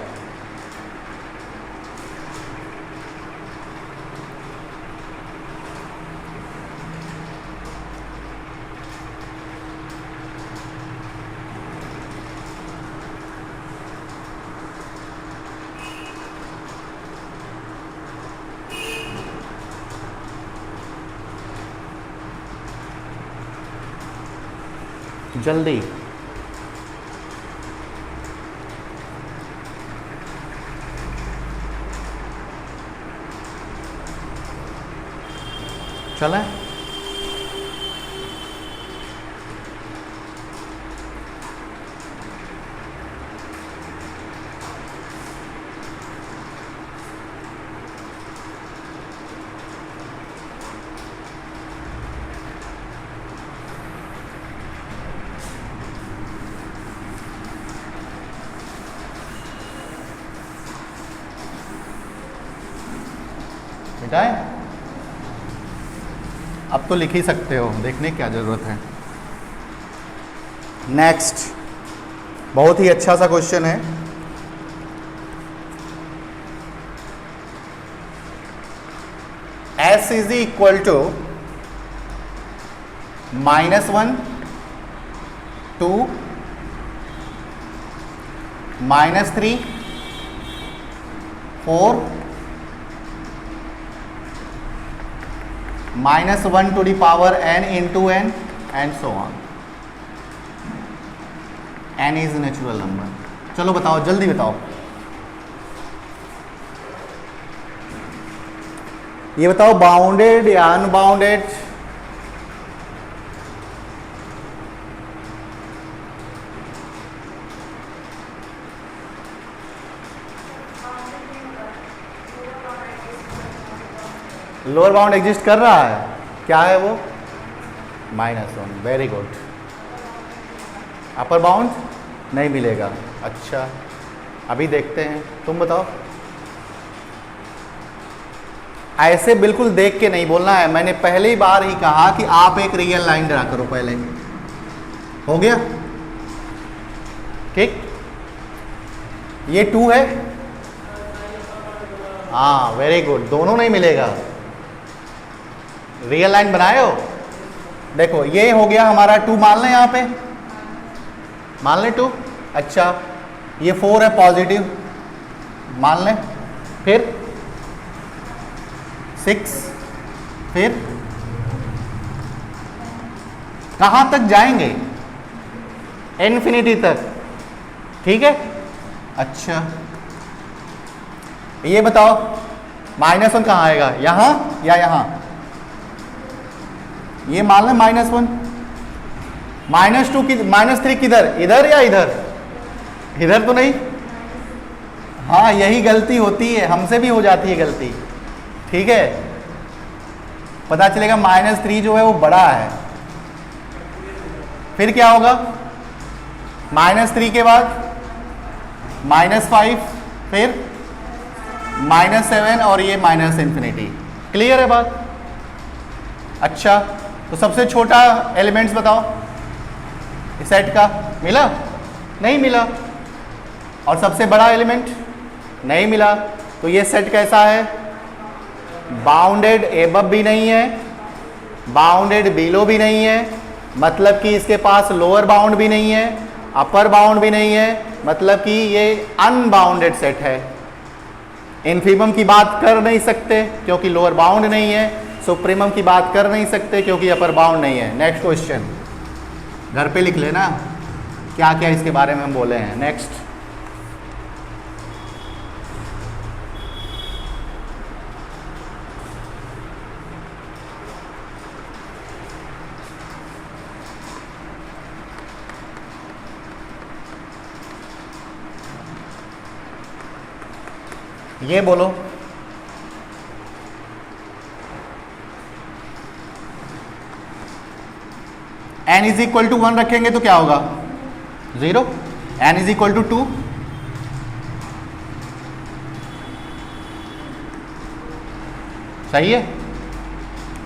जल्दी। चलें? मिटाएं? अब तो लिख ही सकते हो, देखने की क्या जरूरत है। नेक्स्ट, बहुत ही अच्छा सा क्वेश्चन है। S is equal to -1 2 -3 4 -1 to the power n into n and so on. n is natural number. चलो बताओ, जल्दी बताओ। ये बताओ बाउंडेड या अनबाउंडेड? लोअर बाउंड एग्जिस्ट कर रहा है, क्या है वो? -1। Very good. अपर बाउंड नहीं मिलेगा। अच्छा, अभी देखते हैं, तुम बताओ। ऐसे बिल्कुल देख के नहीं बोलना है, मैंने पहली बार ही कहा कि आप एक रियल लाइन ड्रा करो पहले। हो गया? ठीक, ये 2 है। हाँ, वेरी गुड। दोनों नहीं मिलेगा। रियल लाइन बनाए हो? देखो, ये हो गया हमारा 2, मान लें, यहाँ पे मान लें 2। अच्छा, ये 4 है पॉजिटिव, मान लें। फिर 6, फिर कहाँ तक जाएंगे? इन्फिनिटी तक। ठीक है। अच्छा, ये बताओ -1 कहाँ आएगा? यहाँ या यहाँ? ये मान लें -1। -2 की -3 किधर? इधर या इधर? इधर तो नहीं। हाँ, यही गलती होती है, हमसे भी हो जाती है गलती। ठीक है, पता चलेगा -3 जो है वो बड़ा है। फिर क्या होगा? -3 के बाद -5, फिर -7 और ये -∞। क्लियर है बात? अच्छा, तो सबसे छोटा एलिमेंट्स बताओ इस सेट का। मिला? नहीं मिला। और सबसे बड़ा एलिमेंट नहीं मिला। तो ये सेट कैसा है? बाउंडेड एबव भी नहीं है, बाउंडेड बिलो भी नहीं है, मतलब कि इसके पास लोअर बाउंड भी नहीं है, अपर बाउंड भी नहीं है, मतलब कि ये अनबाउंडेड सेट है। इन्फीमम की बात कर नहीं सकते क्योंकि लोअर बाउंड नहीं है, सुप्रीमम की बात कर नहीं सकते क्योंकि अपर बाउंड नहीं है। नेक्स्ट क्वेश्चन, घर पे लिख लेना क्या क्या इसके बारे में हम बोले हैं। नेक्स्ट, ये बोलो। n इज इक्वल टू 1 रखेंगे तो क्या होगा? 0। n इज इक्वल टू 2, सही है।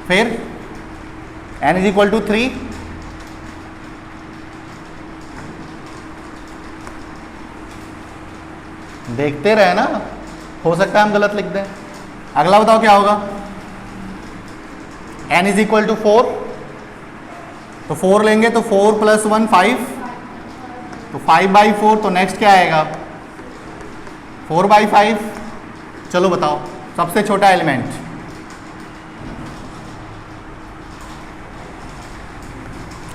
फिर n इज इक्वल टू 3, देखते रहे ना, हो सकता है हम गलत लिख दें। अगला बताओ क्या होगा? n इज इक्वल टू 4, तो 4 लेंगे तो 4 प्लस 1 5, तो 5/4, तो नेक्स्ट क्या आएगा? 4/5। चलो बताओ सबसे छोटा एलिमेंट।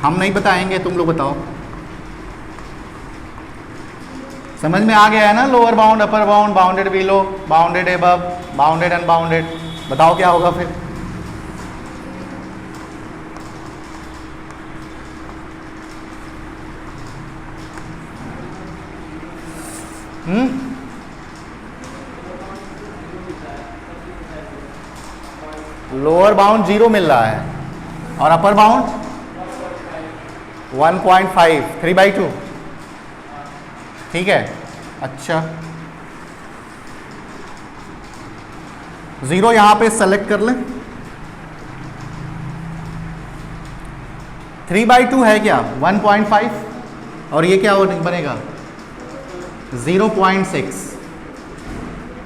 हम नहीं बताएंगे, तुम लोग बताओ। समझ में आ गया है ना? Lower bound, upper bound, bounded below, bounded above, bounded unbounded. बताओ क्या होगा फिर? लोअर बाउंड 0 मिल रहा है और अपर बाउंड 1.5, 3/2। ठीक है, अच्छा 0 यहां पे सेलेक्ट कर लें। 3/2 है क्या? 1.5, और ये क्या बनेगा? 0.6,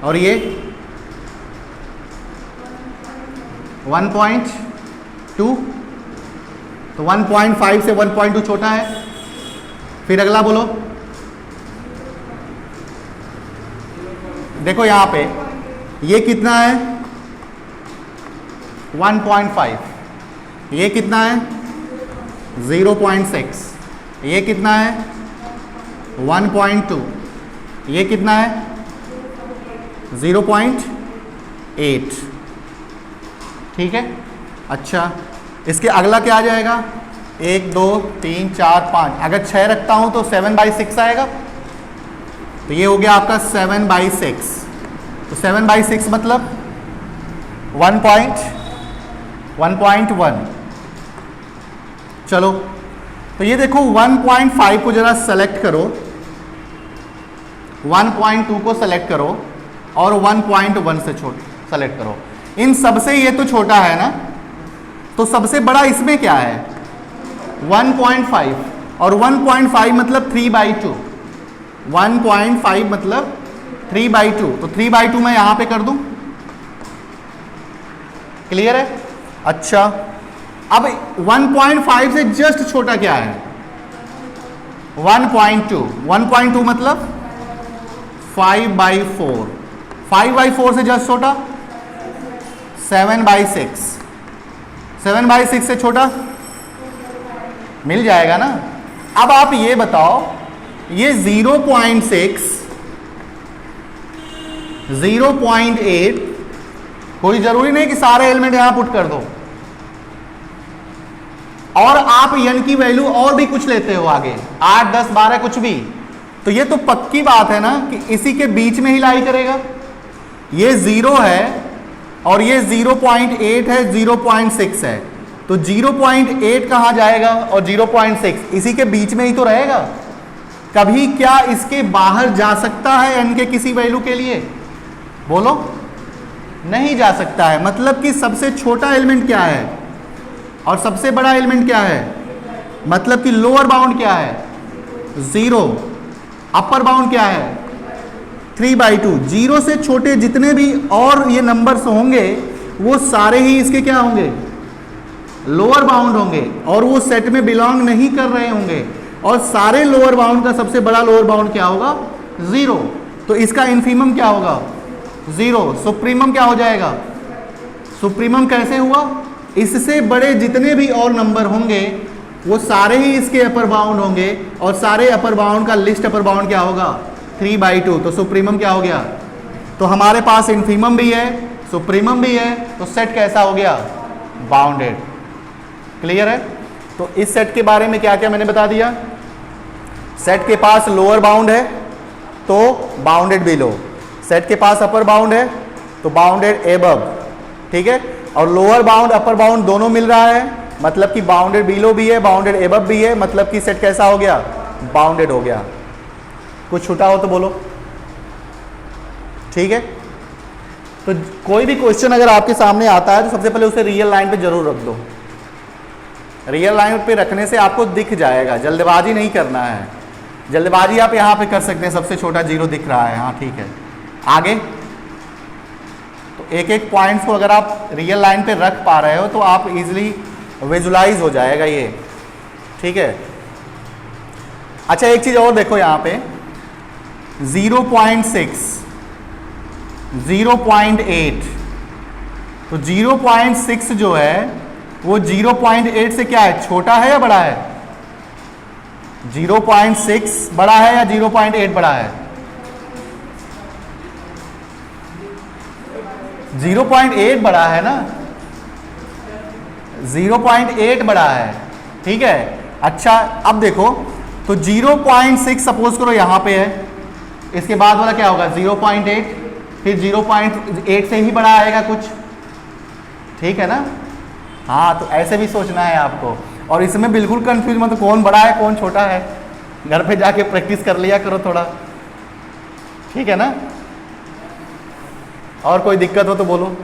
और ये 1.2, तो 1.5 से 1.2 छोटा है। फिर अगला बोलो। देखो यहां पे ये कितना है? 1.5, ये कितना है? 0.6, ये कितना है? 1.2, ये कितना है? 0.8। ठीक है, अच्छा इसके अगला क्या आ जाएगा? 1 2 3 4 5, अगर 6 रखता हूं तो 7/6 आएगा। तो ये हो गया आपका 7/6। तो 7/6 मतलब 1.1। चलो तो ये देखो 1.5 को जरा सेलेक्ट करो, 1.2 को सेलेक्ट करो और 1.1 से सेलेक्ट करो। इन सबसे ये तो छोटा है ना, तो सबसे बड़ा इसमें क्या है? 1.5, और 1.5 मतलब 3/2। 1.5 मतलब 3/2, तो 3/2 मैं यहां पे कर दूं। क्लियर है? अच्छा अब 1.5 से जस्ट छोटा क्या है? 1.2। 1.2 मतलब 5/4। 5/4 से जस्ट छोटा 7/6। 7/6 से छोटा मिल जाएगा ना। अब आप ये बताओ, ये 0.6, 0.8, कोई जरूरी नहीं कि सारे एलिमेंट यहां पुट कर दो, और आप n की वैल्यू और भी कुछ लेते हो आगे, 8 10 12 कुछ भी, तो ये तो पक्की बात है ना कि इसी के बीच में ही लाई करेगा। ये 0 है और ये 0.8 है, 0.6 है, तो 0.8 कहां जाएगा और 0.6 इसी के बीच में ही तो रहेगा। कभी क्या इसके बाहर जा सकता है n के किसी वैल्यू के लिए? बोलो, नहीं जा सकता है। मतलब कि सबसे छोटा एलिमेंट क्या है और सबसे बड़ा एलिमेंट क्या है? मतलब कि लोअर बाउंड क्या है? 0, अपर बाउंड क्या है? 3/2। 0 से छोटे जितने भी और ये नंबर्स होंगे वो सारे ही इसके क्या होंगे? लोअर बाउंड होंगे, और वो सेट में बिलोंग नहीं कर रहे होंगे। और सारे लोअर बाउंड का सबसे बड़ा लोअर बाउंड क्या होगा? 0। तो इसका इन्फीमम क्या होगा? 0। सुप्रीमम क्या हो जाएगा? सुप्रीमम कैसे हुआ? इससे बड़े जितने भी और नंबर होंगे वो सारे ही इसके अपर बाउंड होंगे, और सारे अपर बाउंड का लिस्ट अपर बाउंड क्या होगा? 3/2। तो सुप्रीमम क्या हो गया? तो हमारे पास इन्फीमम भी है, सुप्रीमम भी है, तो सेट कैसा हो गया? बाउंडेड। क्लियर है? तो इस सेट के बारे में क्या क्या मैंने बता दिया। सेट के पास लोअर बाउंड है तो बाउंडेड बिलो, सेट के पास अपर बाउंड है तो बाउंडेड एबव, ठीक है, और लोअर बाउंड अपर बाउंड दोनों मिल रहा है, मतलब कि बाउंडेड बिलो भी है बाउंडेड एबव भी है, मतलब कि सेट कैसा हो गया, बाउंडेड हो गया। कुछ छूटा हो तो बोलो, ठीक है। तो कोई भी क्वेश्चन अगर आपके सामने आता है तो सबसे पहले उसे रियल लाइन पे जरूर रख दो। रियल लाइन पे रखने से आपको दिख जाएगा, जल्दबाजी नहीं करना है। जल्दबाजी आप यहाँ पे कर सकते हैं, सबसे छोटा जीरो दिख रहा है, हाँ ठीक है। आगे तो एक एक पॉइंट्स को अगर आप रियल लाइन पे रख पा रहे हो तो आप इजीली विजुलाइज हो जाएगा ये, ठीक है। अच्छा एक चीज और देखो यहाँ पे 0.6, 0.8, तो 0.6 जो है वो 0.8 से क्या है, छोटा है या बड़ा है? 0.6 बड़ा है या 0.8 बड़ा है? 0.8 बड़ा है ना, 0.8 बड़ा है, ठीक है। अच्छा अब देखो तो 0.6 सपोज करो यहां पे है, इसके बाद वाला क्या होगा 0.8, फिर 0.8 से ही बड़ा आएगा कुछ, ठीक है ना। हाँ तो ऐसे भी सोचना है आपको, और इसमें बिल्कुल कंफ्यूज मत, कौन बड़ा है कौन छोटा है, घर पे जाके प्रैक्टिस कर लिया करो थोड़ा, ठीक है ना। और कोई दिक्कत हो तो बोलो।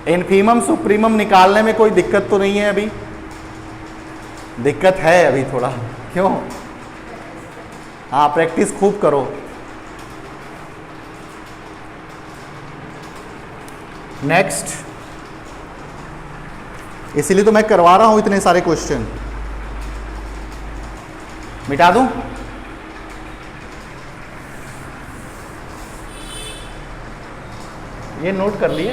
इनफीमम सुप्रीमम निकालने में कोई दिक्कत तो नहीं है अभी? दिक्कत है अभी थोड़ा, क्यों? हाँ प्रैक्टिस खूब करो। नेक्स्ट, इसीलिए तो मैं करवा रहा हूं इतने सारे क्वेश्चन। मिटा दूं? ये नोट कर लिए।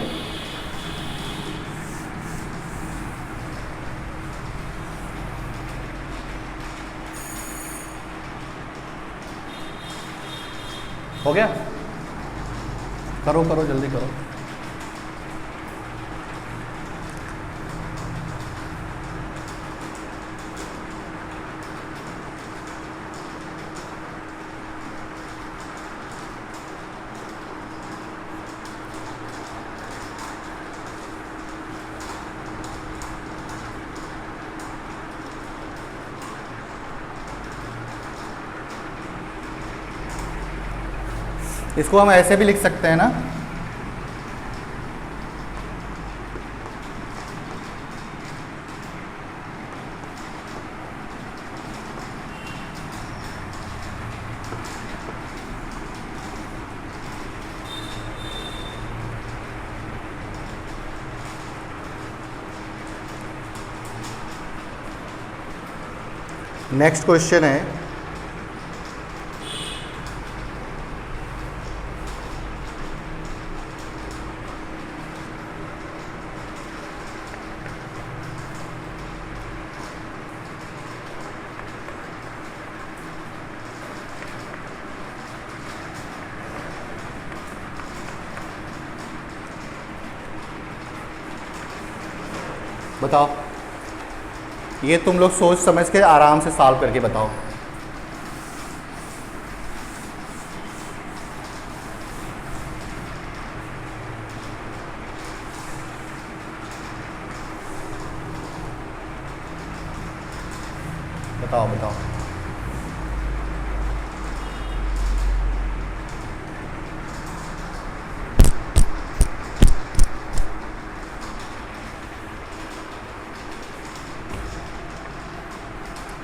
हो गया? करो करो जल्दी करो। इसको हम ऐसे भी लिख सकते हैं ना, नेक्स्ट क्वेश्चन है बताओ, ये तुम लोग सोच समझ के आराम से सॉल्व करके बताओ। बताओ बताओ।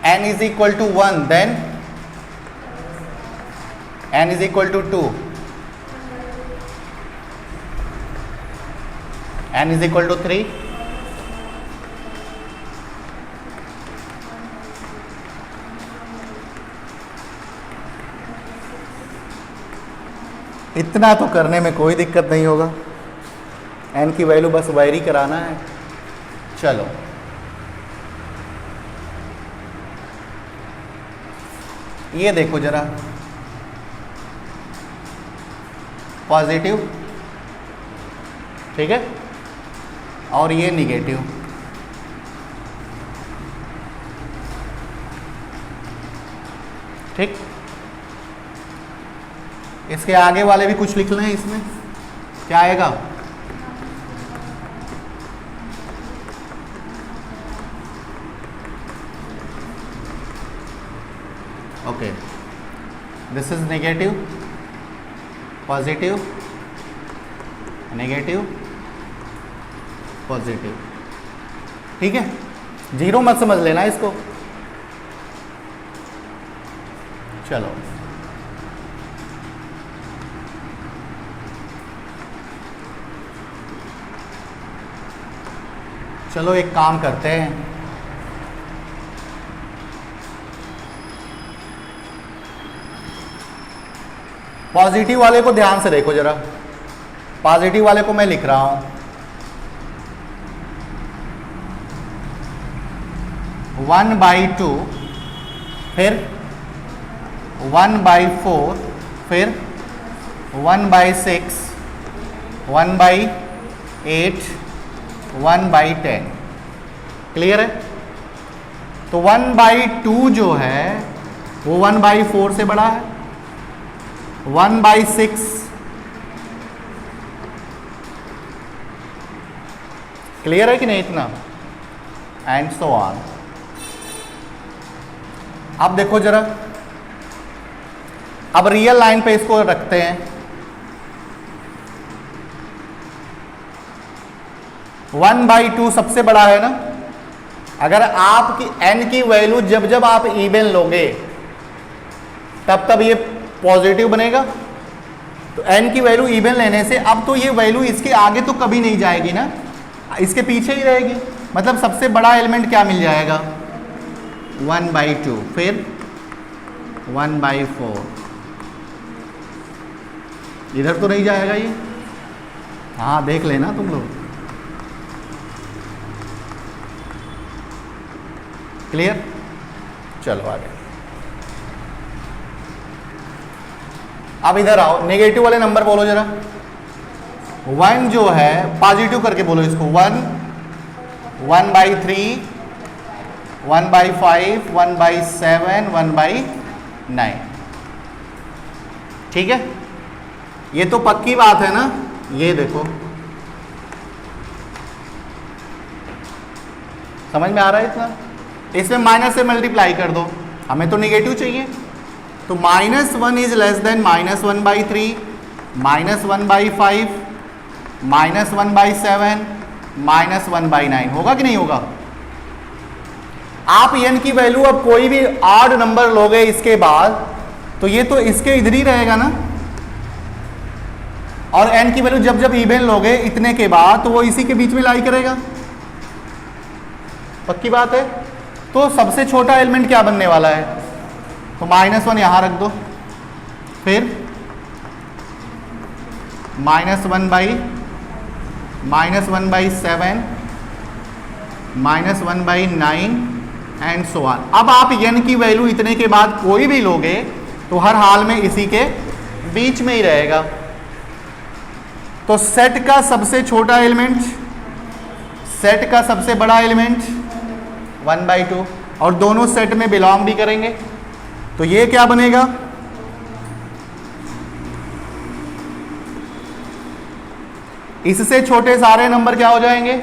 n is equal to 1, then n is equal to 2, n is equal to 3, इतना तो करने में कोई दिक्कत नहीं होगा, n की वैल्यू बस वेरी कराना है। चलो ये देखो जरा, पॉजिटिव, ठीक है, और ये निगेटिव, ठीक। इसके आगे वाले भी कुछ लिख लें, इसमें क्या आएगा? Okay, this is negative, positive, negative, positive. ठीक है, जीरो मत समझ लेना इसको। चलो चलो एक काम करते हैं, पॉजिटिव वाले को ध्यान से देखो जरा। पॉजिटिव वाले को मैं लिख रहा हूं 1/2, फिर 1/4, फिर 1/6, 1/8, 1/10। क्लियर है? तो 1/2 जो है वो 1/4 से बड़ा है, 1/6 क्लियर है कि नहीं इतना, एंड सो ऑन। अब देखो जरा, अब रियल लाइन पे इसको रखते हैं। 1/2 सबसे बड़ा है ना। अगर आपकी n की वैल्यू जब जब आप इवन लोगे तब तब ये पॉजिटिव बनेगा। तो n की वैल्यू इवन लेने से अब तो ये वैल्यू इसके आगे तो कभी नहीं जाएगी ना, इसके पीछे ही रहेगी। मतलब सबसे बड़ा एलिमेंट क्या मिल जाएगा? 1/2, फिर 1/4। इधर तो नहीं जाएगा ये, हाँ देख लेना तुम लोग। क्लियर? चलो आगे। अब इधर आओ, नेगेटिव वाले नंबर बोलो जरा। 1 जो है पॉजिटिव करके बोलो इसको। 1, 1/3, 1/5, 1/7, 1/9। ठीक है, ये तो पक्की बात है ना। ये देखो, समझ में आ रहा है इतना? इसमें माइनस से मल्टीप्लाई कर दो, हमें तो नेगेटिव चाहिए। तो -1 इज लेस देन -1/3, -1/5, -1/7, -1/9 होगा कि नहीं होगा? आप n की वैल्यू अब कोई भी ऑड नंबर लोगे इसके बाद तो ये तो इसके इधर ही रहेगा ना। और n की वैल्यू जब जब इवन लोगे इतने के बाद तो वो इसी के बीच में लाई करेगा। पक्की बात है। तो सबसे छोटा एलिमेंट क्या बनने वाला है? तो -1 यहां रख दो, फिर -1/7, -1/9 एंड सो ऑन। अब आप n की वैल्यू इतने के बाद कोई भी लोगे तो हर हाल में इसी के बीच में ही रहेगा। तो सेट का सबसे छोटा एलिमेंट, सेट का सबसे बड़ा एलिमेंट 1/2, और दोनों सेट में बिलोंग भी करेंगे। तो ये क्या बनेगा? इससे छोटे सारे नंबर क्या हो जाएंगे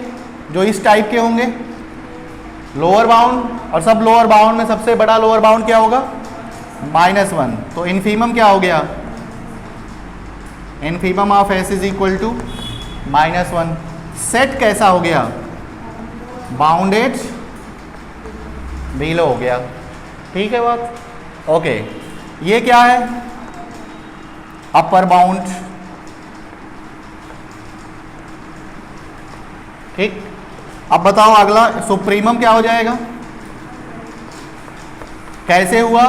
जो इस टाइप के होंगे? Lower bound. और सब लोअर बाउंड में सबसे बड़ा लोअर बाउंड क्या होगा? -1। तो इनफीमम क्या हो गया? Infimum of s is equal to -1। Set कैसा हो गया? बाउंडेड बिलो हो गया। ठीक है बात? ओके, ये क्या है? Upper bound. ठीक, अब बताओ अगला सुप्रीमम क्या हो जाएगा? कैसे हुआ?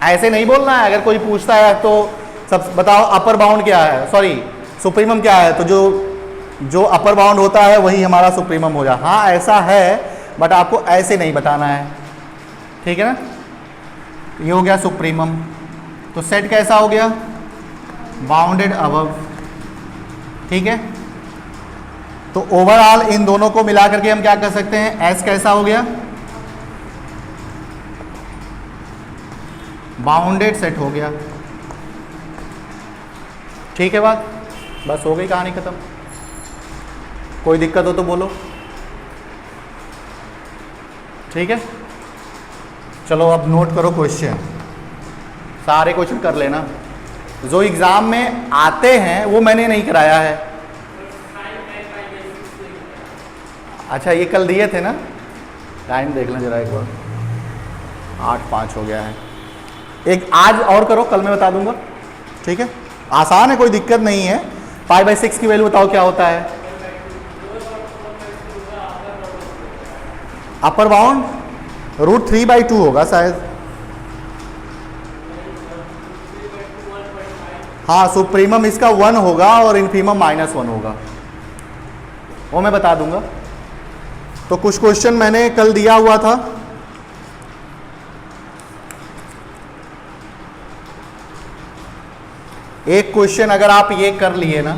ऐसे नहीं बोलना है। अगर कोई पूछता है तो सब बताओ अपर बाउंड क्या है, सॉरी सुप्रीमम क्या है, तो जो अपर बाउंड होता है वही हमारा सुप्रीमम हो जाए। हाँ ऐसा है, बट आपको ऐसे नहीं बताना है। ठीक है ना? ये हो गया सुप्रीमम। तो सेट कैसा हो गया? Bounded above. ठीक है, तो ओवरऑल इन दोनों को मिला करके हम क्या कर सकते हैं? एस कैसा हो गया? बाउंडेड सेट हो गया। ठीक है बात, बस हो गई कहानी ख़त्म। कोई दिक्कत हो तो बोलो। ठीक है, चलो अब नोट करो क्वेश्चन, सारे क्वेश्चन कर लेना जो एग्ज़ाम में आते हैं, वो मैंने नहीं कराया है। अच्छा ये कल दिए थे ना, टाइम देख लें जरा एक बार, 8:05 हो गया है। एक आज और करो, कल मैं बता दूंगा। ठीक है, आसान है, कोई दिक्कत नहीं है। 5/6 की वैल्यू बताओ क्या होता है? अपर बाउंड √3/2 होगा शायद। हाँ, सुप्रीमम इसका 1 होगा और इन्फीमम -1 होगा, वो मैं बता दूंगा। तो कुछ क्वेश्चन मैंने कल दिया हुआ था। एक क्वेश्चन अगर आप ये कर लिए ना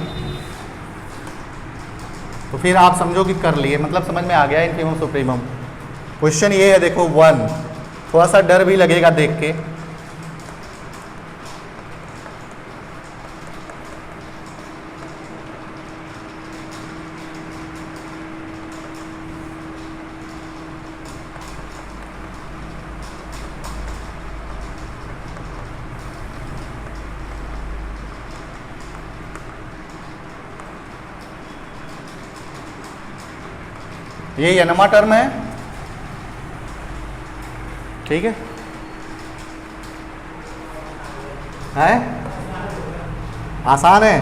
तो फिर आप समझो कि कर लिए, मतलब समझ में आ गया इन्फीमम सुप्रीमम। क्वेश्चन ये है, देखो 1, थोड़ा सा डर भी लगेगा देख के। ये एनमा टर्म है, ठीक है? आसान है?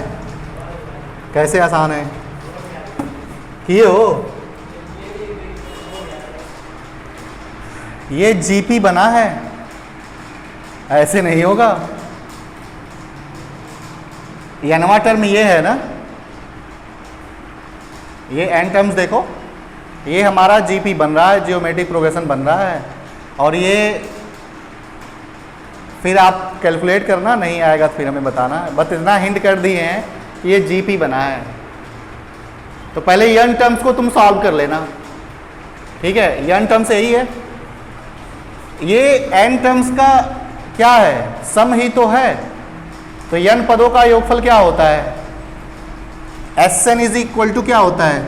कैसे आसान है? किए हो? ये जीपी बना है, ऐसे नहीं होगा। एनवा टर्म ये है ना, ये एन टर्म्स देखो, ये हमारा जीपी बन रहा है, जियोमेट्रिक प्रोग्रेशन बन रहा है। और ये फिर आप कैलकुलेट करना, नहीं आएगा तो फिर हमें बताना। बस इतना हिंट कर दिए हैं कि ये जीपी बना है। तो पहले यन टर्म्स को तुम सॉल्व कर लेना, ठीक है? यन टर्म्स यही है, ये एन टर्म्स का क्या है, सम ही तो है। तो यन पदों का योगफल क्या होता है? Sn इज इक्वल टू क्या होता है?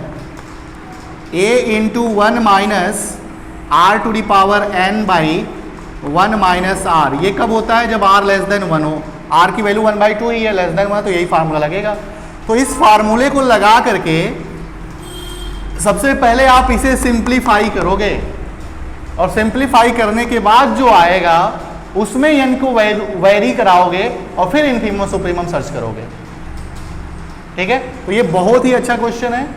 a into 1 minus r to the power n by 1 minus r। ये कब होता है? जब r लेस देन 1 हो। r की वैल्यू 1/2 ही है, लेस देन 1, तो यही फार्मूला लगेगा। तो इस फार्मूले को लगा करके सबसे पहले आप इसे सिंप्लीफाई करोगे, और सिंप्लीफाई करने के बाद जो आएगा उसमें n को वेरी कराओगे और फिर इन्फीमम सुप्रीमम सर्च करोगे। ठीक है, तो ये बहुत ही अच्छा क्वेश्चन है।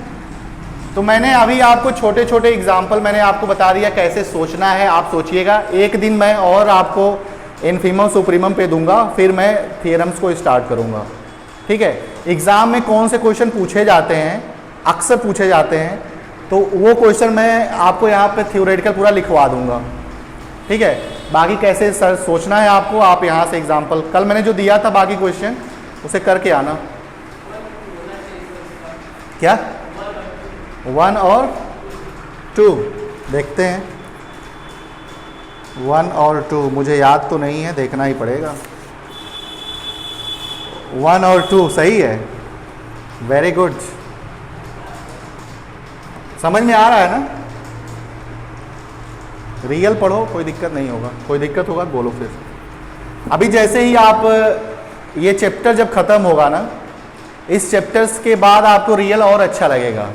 तो मैंने अभी आपको छोटे छोटे एग्जाम्पल मैंने आपको बता दिया कैसे सोचना है, आप सोचिएगा। एक दिन मैं और आपको इन्फीमम सुप्रीमम पे दूंगा, फिर मैं थियरम्स को स्टार्ट करूंगा। ठीक है, एग्जाम में कौन से क्वेश्चन पूछे जाते हैं, अक्सर पूछे जाते हैं, तो वो क्वेश्चन मैं आपको यहाँ पे थ्योरेटिकल पूरा लिखवा दूंगा। ठीक है, बाकी कैसे सर सोचना है आपको, आप यहाँ से एग्जाम्पल कल मैंने जो दिया था बाकी क्वेश्चन उसे करके आना। क्या 1 और 2 देखते हैं। 1 और 2 मुझे याद तो नहीं है, देखना ही पड़ेगा। 1 और 2 सही है, वेरी गुड। समझ में आ रहा है ना? रियल पढ़ो, कोई दिक्कत नहीं होगा। कोई दिक्कत होगा बोलो फिर। अभी जैसे ही आप ये चैप्टर जब ख़त्म होगा ना, इस चैप्टर्स के बाद आपको रियल और अच्छा लगेगा।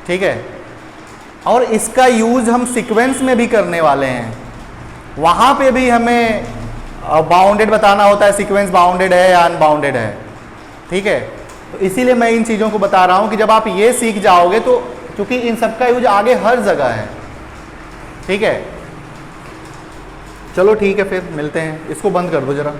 ठीक है, और इसका यूज़ हम सीक्वेंस में भी करने वाले हैं। वहाँ पे भी हमें बाउंडेड बताना होता है, सीक्वेंस बाउंडेड है या अनबाउंडेड है। ठीक है, तो इसीलिए मैं इन चीज़ों को बता रहा हूँ कि जब आप ये सीख जाओगे तो, क्योंकि इन सब का यूज आगे हर जगह है। ठीक है, चलो ठीक है, फिर मिलते हैं। इसको बंद कर दो जरा।